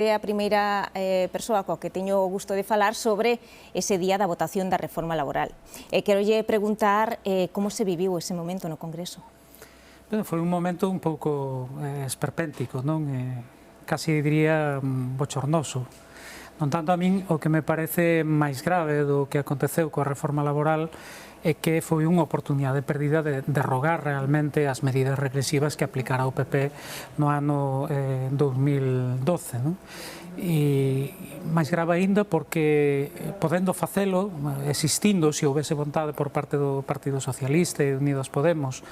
É a primeira persoa coa que teño o gusto de falar sobre ese día da votación da reforma laboral. Querolle preguntar como se viviu ese momento no Congreso. Foi un momento un pouco esperpéntico, non? Casi diría bochornoso. Non tanto a min, o que me parece máis grave do que aconteceu coa reforma laboral é que foi unha oportunidade perdida de derrogar realmente as medidas regresivas que aplicara o PP no ano 2012, non? E máis grave aínda porque podendo facelo, existindo, se houvese vontade por parte do Partido Socialista e Unidos Podemos,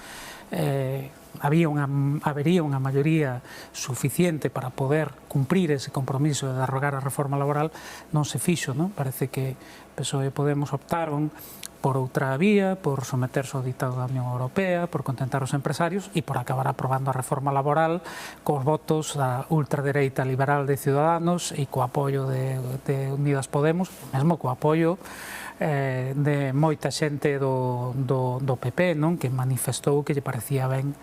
habería unha maioría suficiente para poder cumprir ese compromiso de derrogar a reforma laboral, non se fixo, non? Parece que PSOE e Podemos optaron por outra vía, por someterse ao ditado da Unión Europea, por contentar os empresarios e por acabar aprobando a reforma laboral cos votos da ultradereita liberal de Ciudadanos e co apoio de Unidas Podemos, mesmo co apoio de moita xente do PP, non? Que manifestou que lle parecía ben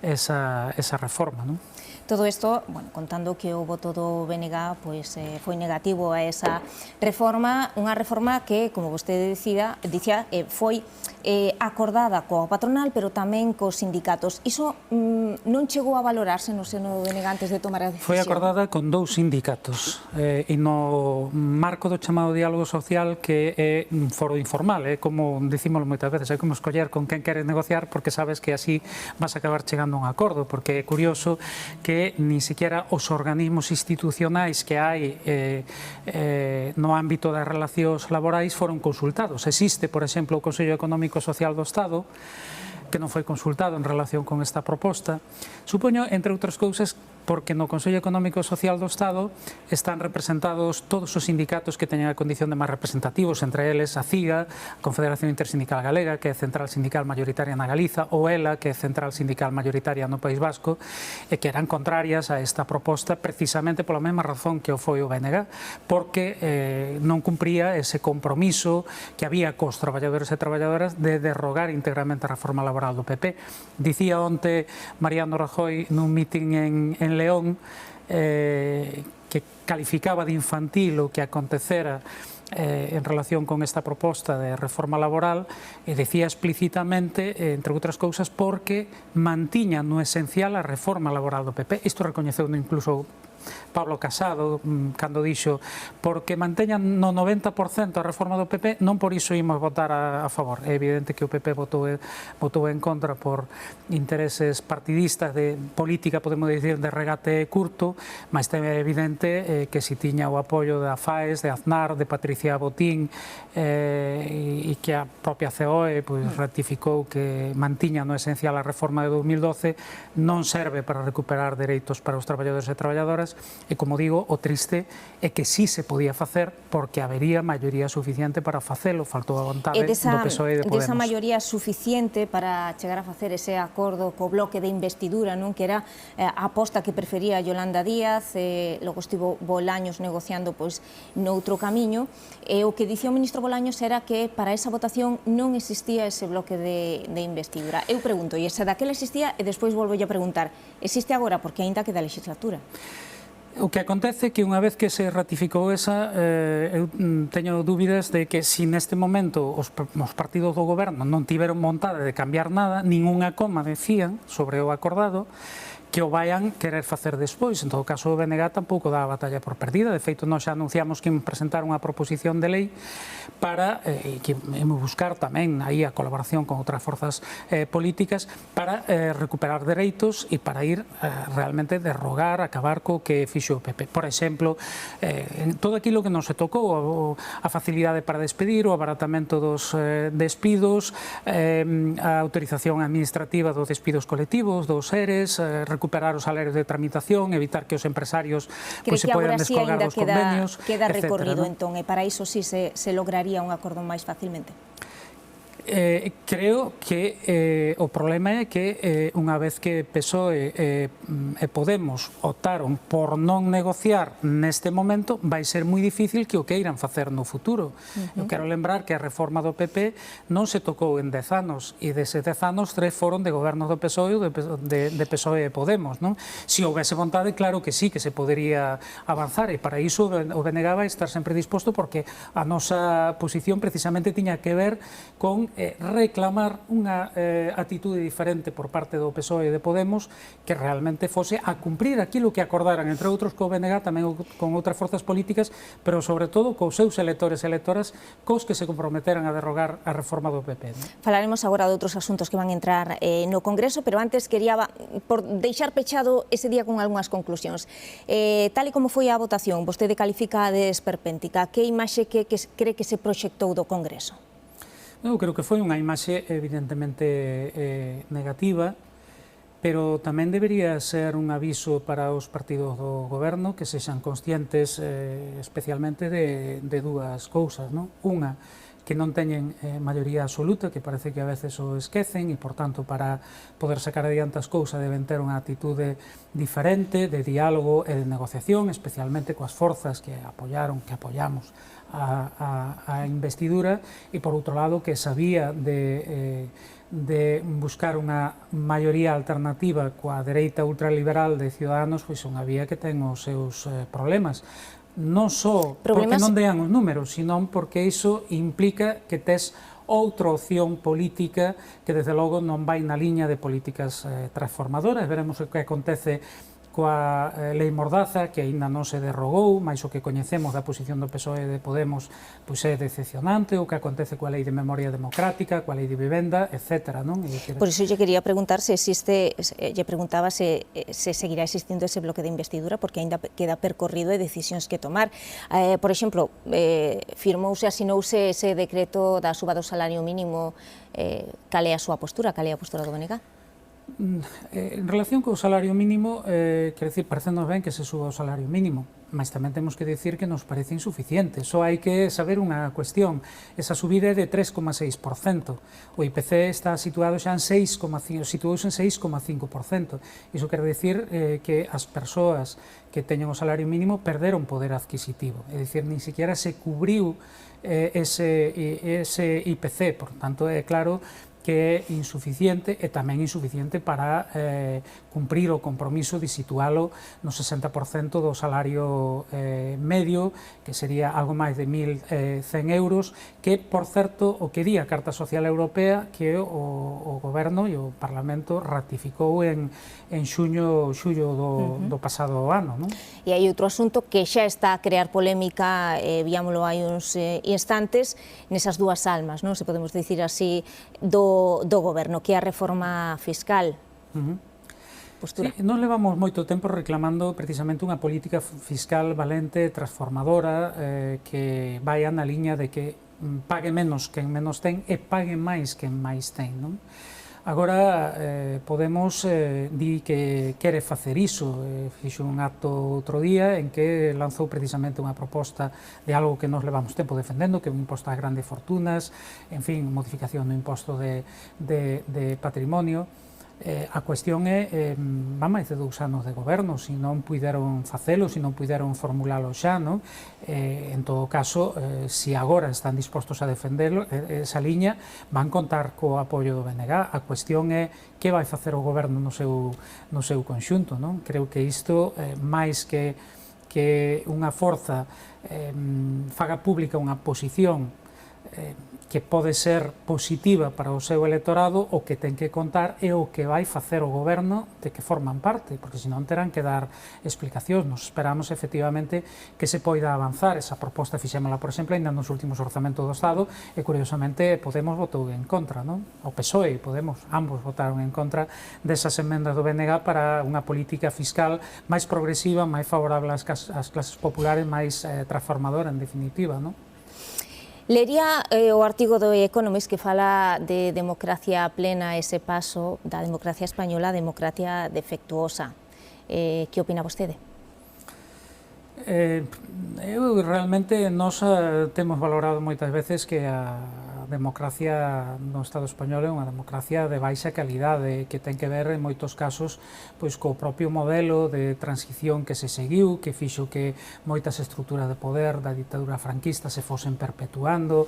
esa reforma, non? Todo isto, bueno, contando que o voto do BNG foi negativo a esa reforma, unha reforma que, como vostede dicía, foi acordada coa patronal, pero tamén cos sindicatos. Iso non chegou a valorarse no seno do BNG antes de tomar a decisión? Foi acordada con dous sindicatos e no marco do chamado diálogo social, que é un foro informal, como dicimos moitas veces, é como escoller con quen queres negociar, porque sabes que así vas a acabar chegando a un acordo, porque é curioso que ni siquiera os organismos institucionais que hai no ámbito das relacións laborais foron consultados. Existe, por exemplo, o Consello Económico e Social do Estado, que non foi consultado en relación con esta proposta. Supoño, entre outras cousas, porque no Consello Económico e Social do Estado están representados todos os sindicatos que teñen a condición de máis representativos, entre eles a CIGA, a Confederación Intersindical Galega, que é a central sindical mayoritaria na Galiza, ou ELA, que é a central sindical mayoritaria no País Vasco, e que eran contrarias a esta proposta precisamente pola mesma razón que o foi o BNG, porque non cumpría ese compromiso que había cos traballadores e traballadoras de derrogar integramente a reforma laboral do PP. Dicía onte Mariano Rajoy nun mitin en León que calificaba de infantil o que acontecera en relación con esta proposta de reforma laboral, e decía explícitamente, entre outras cousas, porque mantiña no esencial a reforma laboral do PP. Isto recoñeceu incluso Pablo Casado, cando dixo, porque manteñan no 90% a reforma do PP, non por iso imos votar a favor. É evidente que o PP votou en contra por intereses partidistas de política, podemos dicir, de regate curto, mas é evidente que si tiña o apoio da FAES, de Aznar, de Patricia Botín, e que a propia COE ratificou que mantiña no esencial a reforma de 2012, non serve para recuperar dereitos para os traballadores e traballadoras. E, como digo, o triste é que sí se podía facer porque habería maioría suficiente para facelo, faltou a vontade do PSOE e de Podemos. Desa maioría suficiente para chegar a facer ese acordo co bloque de investidura, non? Que era a aposta que prefería Yolanda Díaz, logo estivo Bolaños negociando noutro camiño, e o que dicía o ministro Bolaños era que para esa votación non existía ese bloque de investidura. Eu pregunto, e se daquela existía, e despois volvo a preguntar, existe agora porque aínda queda a legislatura? O que acontece é que unha vez que se ratificou esa, eu teño dúbidas de que se neste momento os partidos do goberno non tiveron vontade de cambiar nada, ninguna coma decían sobre o acordado, que o vayan querer facer despois. En todo caso, o BNG tampouco dá a batalla por perdida. De feito, nós xa anunciamos que imos presentar unha proposición de lei para que imos buscar tamén aí a colaboración con outras forzas políticas para recuperar dereitos e para ir realmente derrogar, acabar co que fixo o PP. Por exemplo, todo aquilo que non se tocou, a facilidade para despedir, o abaratamento dos despidos, a autorización administrativa dos despidos colectivos, dos ERES, recuperar os salarios de tramitación, evitar que os empresarios se poidan descolgar dos convenios, queda recorrido, entón, e para iso sí se lograría un acordo máis facilmente? Creo que o problema é que unha vez que PSOE e Podemos optaron por non negociar neste momento, vai ser moi difícil que o queiran facer no futuro. Eu quero lembrar que a reforma do PP non se tocou en 10 anos, e deses 10 anos 3 foron de gobernos do PSOE ou de PSOE e Podemos, non? Se houvese vontade, claro que sí, que se podería avanzar, e para iso o BNG vai estar sempre disposto, porque a nosa posición precisamente tiña que ver con reclamar unha atitude diferente por parte do PSOE e de Podemos, que realmente fose a cumprir aquilo que acordaran, entre outros co BNG, tamén con outras forzas políticas, pero sobre todo cos seus electores e electoras, cos que se comprometeran a derrogar a reforma do PP. Falaremos agora de outros asuntos que van entrar no Congreso, pero antes quería por deixar pechado ese día con algunhas conclusións. Tal e como foi a votación, vostede califica de esperpéntica. Que imaxe que cree que se proxectou do Congreso? Eu creo que foi unha imaxe evidentemente negativa, pero tamén debería ser un aviso para os partidos do goberno que sexan conscientes especialmente de dúas cousas, non? Unha, que non teñen maioría absoluta, que parece que a veces o esquecen, e, por tanto, para poder sacar adiante as cousas deben ter unha atitude diferente de diálogo e de negociación, especialmente coas forzas que apoyaron, que apoyamos a investidura, e, por outro lado, que sabía de buscar unha maioría alternativa coa dereita ultraliberal de Ciudadanos, pois unha vía que ten os seus problemas. Non só porque non dean os números, senón porque iso implica que tes outra opción política que, desde logo, non vai na liña de políticas transformadoras. Veremos o que acontece coa lei Mordaza, que aínda non se derrogou, mais o que coñecemos da posición do PSOE e de Podemos pois é decepcionante, o que acontece coa lei de memoria democrática, coa lei de vivenda, etc. Por iso lle quería preguntar se existe, lle preguntaba se seguirá existindo ese bloque de investidura, porque aínda queda percorrido e decisións que tomar. Por exemplo, firmouse, asinouse ese decreto da suba do salario mínimo. Cal é a súa postura, cal é a postura do BNG? En relación co salario mínimo, quero dicir, parecenos ben que se suba o salario mínimo, mas tamén temos que dicir que nos parece insuficiente. Só hai que saber unha cuestión: esa subida é de 3,6%. O IPC está situado xa en 6,5%, situouse en 6,5%. Iso quere dicir que as persoas que teñen o salario mínimo perderon poder adquisitivo, é dicir, nin siquiera se cubriu ese IPC. Por tanto, é claro que é insuficiente, e tamén insuficiente para cumprir o compromiso de situalo no 60% do salario medio, que sería algo máis de 1.100 euros, que, por certo, o que di a Carta Social Europea, que o Goberno e o Parlamento ratificou en xullo do pasado ano. E hai outro asunto que xa está a crear polémica, víamolo hai uns instantes, nesas dúas almas, se podemos dicir así, do Goberno, que é a reforma fiscal. Postura. Sí, nós levamos moito tempo reclamando precisamente unha política fiscal valente, transformadora, que vai na liña de que pague menos quen menos ten e pague máis quen máis ten, non? Agora, Podemos di que quere facer iso. Fixo un acto outro día en que lanzou precisamente unha proposta de algo que nos levamos tempo defendendo, que é un imposto ás grandes fortunas, en fin, modificación do imposto de patrimonio. A cuestión é, va máis de 2 anos de goberno, se non puideron facelo, se non puideron formulalo xa, non? En todo caso, se agora están dispostos a defenderlo, esa liña, van contar co apoio do BNG. A cuestión é que vai facer o goberno no seu conxunto, non? Creo que isto, máis que unha forza faga pública unha posición que pode ser positiva para o seu electorado, o que ten que contar é o que vai facer o goberno de que forman parte, porque senón terán que dar explicacións. Nos esperamos efectivamente que se poida avanzar. Esa proposta fixémola, por exemplo, ainda nos últimos orzamentos do Estado, e curiosamente Podemos votou en contra, non? O PSOE e Podemos, ambos votaron en contra desas emendas do BNG para unha política fiscal máis progresiva, máis favorable ás clases populares, máis transformadora, en definitiva, non? Lería o artigo do Economist que fala de democracia plena, ese paso da democracia española a democracia defectuosa. Que opina vostede? Eu realmente, nós temos valorado moitas veces que a democracia no Estado español é unha democracia de baixa calidade, que ten que ver en moitos casos pois co propio modelo de transición que se seguiu, que fixo que moitas estruturas de poder da ditadura franquista se fosen perpetuando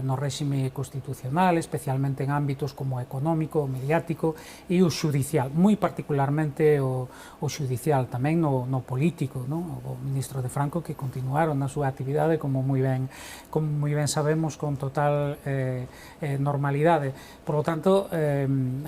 no réxime constitucional, especialmente en ámbitos como o económico, o mediático e o xudicial, moi particularmente o xudicial, tamén no político, non? O ministro de Franco que continuaron na súa actividade como moi ben sabemos, con total normalidade. Por lo tanto,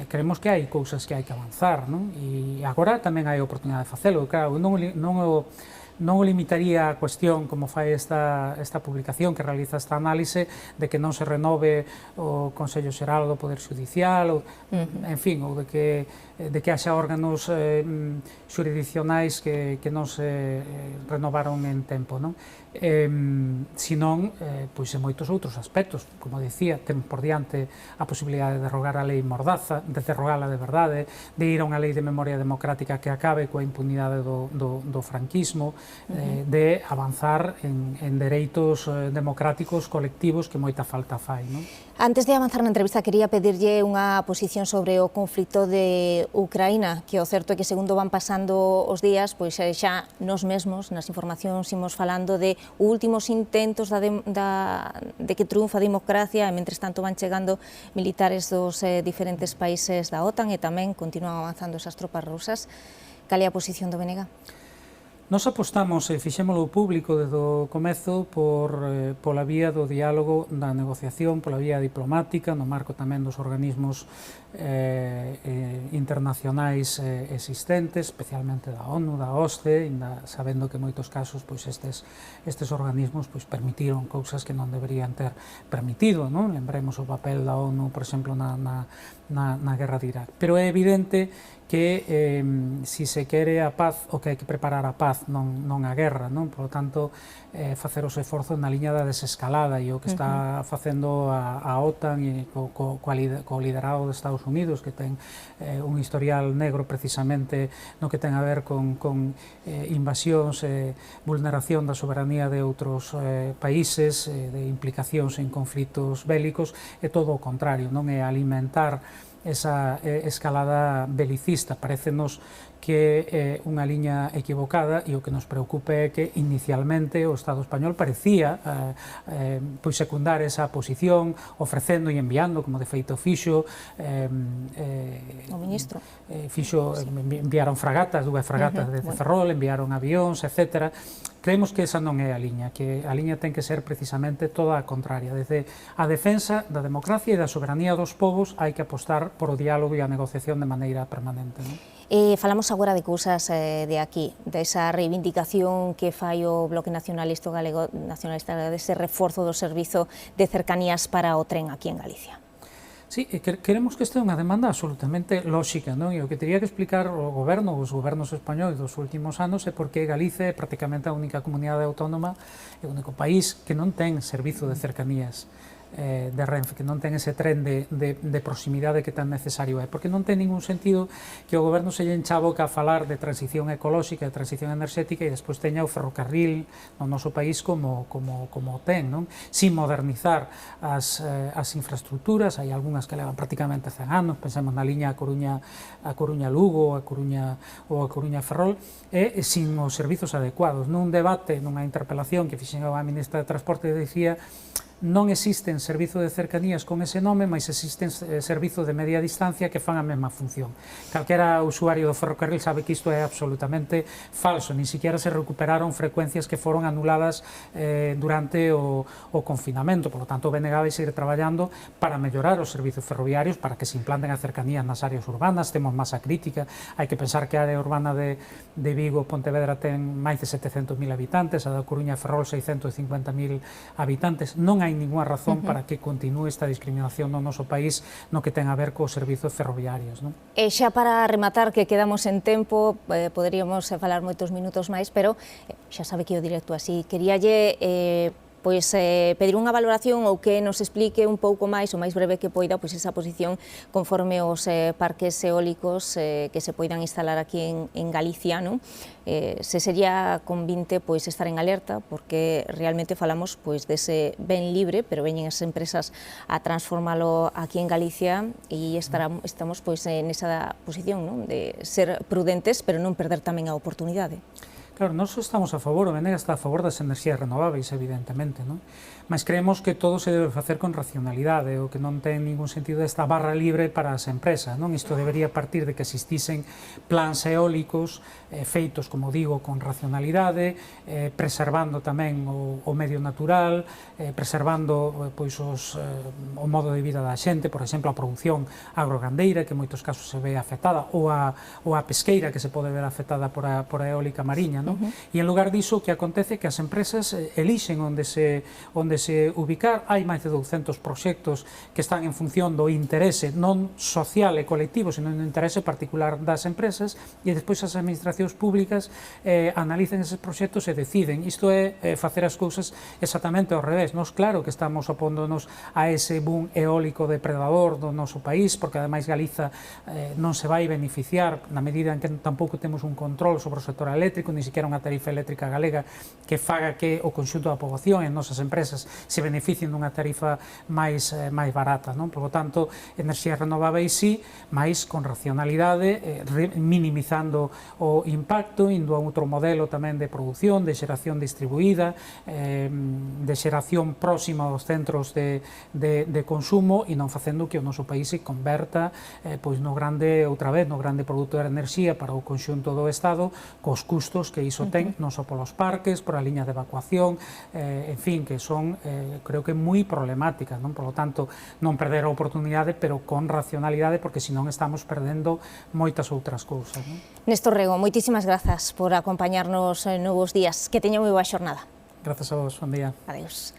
creemos que hai cousas que hai que avanzar, non? E agora tamén hai oportunidade de facelo. Claro, non o limitaría a cuestión, como fai esta publicación que realiza esta análise, de que non se renove o Consello Xeral do Poder Xudicial, en fin, ou de que haxa órganos xurisdiccionais que non se renovaron en tempo, non? Senón, pois en moitos outros aspectos, como dicía, temos por diante a posibilidade de derrogar a lei Mordaza, de derrogala de verdade, de ir a unha lei de memoria democrática que acabe coa impunidade do franquismo, de avanzar en dereitos democráticos colectivos que moita falta fai, non? Antes de avanzar na entrevista, quería pedirlle unha posición sobre o conflito de Ucraína, que o certo é que segundo van pasando os días, pois xa nos mesmos, nas informacións, imos falando de últimos intentos de que triunfa a democracia, e mentres tanto van chegando militares dos diferentes países da OTAN e tamén continúan avanzando esas tropas rusas. Cal é a posición do BNG? Nos apostamos, e fixémolo público desde o comezo, pola vía do diálogo, da negociación, pola vía diplomática, no marco tamén dos organismos internacionais existentes, especialmente da ONU, da OSCE, sabendo que en moitos casos estes organismos permitiron cousas que non deberían ter permitido, non? Lembremos o papel da ONU, por exemplo, na guerra de Irak. Pero é evidente que si se quere a paz, o que hai que preparar a paz, non a guerra, non? Por lo tanto, facer os esforzos na liña da desescalada, e o que está facendo a OTAN e co liderado de Estados Unidos, que ten un historial negro precisamente no que ten a ver con invasións, vulneración da soberanía de outros países, de implicacións en conflitos bélicos, é todo o contrario, non é alimentar esa escalada belicista. Parecenos que é unha liña equivocada, e o que nos preocupa é que inicialmente o Estado español parecía secundar esa posición, ofrecendo e enviando, como de feito fixo, o ministro enviaron fragatas, dúas fragatas de Ferrol, enviaron avións, etc. Creemos que esa non é a liña, que a liña ten que ser precisamente toda a contraria. Desde a defensa da democracia e da soberanía dos povos hai que apostar por o diálogo e a negociación de maneira permanente, non? Falamos agora de cousas de aquí, desa reivindicación que fai o Bloque Nacionalista Galego, dese reforzo do servizo de cercanías para o tren aquí en Galicia. Sí, queremos que esta é unha demanda absolutamente lóxica, non? E o que teria que explicar o goberno, os gobernos españoles dos últimos anos, é porque Galicia é prácticamente a única comunidade autónoma e o único país que non ten servizo de cercanías de Renfe, que non ten ese tren de proximidade que tan necesario é, porque non ten ningún sentido que o goberno se lle encha a boca a falar de transición ecolóxica, de transición enerxética, e despois teña o ferrocarril no noso país como o ten, non? Sin modernizar as infraestructuras. Hai algunhas que levan prácticamente 100 anos, pensemos na liña a Coruña-Lugo, a Coruña-Ferrol, e sin os servizos adecuados. Nun debate, nunha interpelación que fixen a ministra de Transporte, dicía: non existen servizo de cercanías con ese nome, mas existen servizo de media distancia que fan a mesma función. Calquera usuario do ferrocarril sabe que isto é absolutamente falso, nin siquiera se recuperaron frecuencias que foron anuladas durante o confinamento. Por lo tanto, o BNG vai seguir traballando para mellorar os servizos ferroviarios, para que se implanten as cercanías nas áreas urbanas. Temos masa crítica, hai que pensar que a área urbana de Vigo, Pontevedra, ten máis de 700.000 habitantes, a da Coruña Ferrol 650.000 habitantes. Non hai ninguna razón para que continúe esta discriminación no noso país no que ten a ver cos servizos ferroviarios, non? E xa para rematar, que quedamos en tempo, poderíamos falar moitos minutos máis, pero xa sabe que o directo así. Queríalle pois pedir unha valoración ou que nos explique un pouco máis, o máis breve que poida, pois esa posición conforme os parques eólicos que se poidan instalar aquí en Galicia, non? Se sería convinte pois estar en alerta, porque realmente falamos pois dese ben libre, pero veñen as empresas a transformalo aquí en Galicia e estamos pois nesa posición, non? De ser prudentes, pero non perder tamén a oportunidade. Claro, nós estamos a favor, o Benega está a favor das enerxías renováveis, evidentemente, non? Mas creemos que todo se debe facer con racionalidade, o que non ten ningún sentido esta barra libre para as empresas, non? Isto debería partir de que existisen plans eólicos feitos, como digo, con racionalidade, preservando tamén o medio natural, preservando pois o modo de vida da xente, por exemplo, a produción agrogandeira, que en moitos casos se ve afectada, ou a pesqueira, que se pode ver afectada por a eólica mariña, non? E en lugar diso, o que acontece é que as empresas elixen onde se ubicar. Hai máis de 200 proxectos que están en función do interese non social e colectivo, senón do interese particular das empresas, e despois as administracións públicas analicen eses proxectos e deciden. Isto é facer as cousas exactamente ao revés. Nos claro que estamos opóndonos a ese boom eólico depredador do noso país, porque ademais Galiza non se vai beneficiar na medida en que tampouco temos un control sobre o sector eléctrico, ni siquiera unha tarifa eléctrica galega que faga que o conxunto da poboación e nosas empresas se beneficien dunha tarifa máis barata, non? Por lo tanto, enerxías renováveis sí, máis con racionalidade, minimizando o impacto, indo a outro modelo tamén de produción, de xeración distribuída, de xeración próxima aos centros de consumo, e non facendo que o noso país se converta pois no grande, outra vez, no grande produtor de enerxía para o conxunto do Estado, cos custos que iso ten, non só polos parques, por a liña de evacuación, en fin, que son, creo que moi problemáticas, non? Por lo tanto, non perder a oportunidade, pero con racionalidade, porque senón estamos perdendo moitas outras cousas, non? Néstor Rego, moitísimas grazas por acompañarnos novos días. Que teña moi boa xornada. Grazas a vos, bon día. Adeus.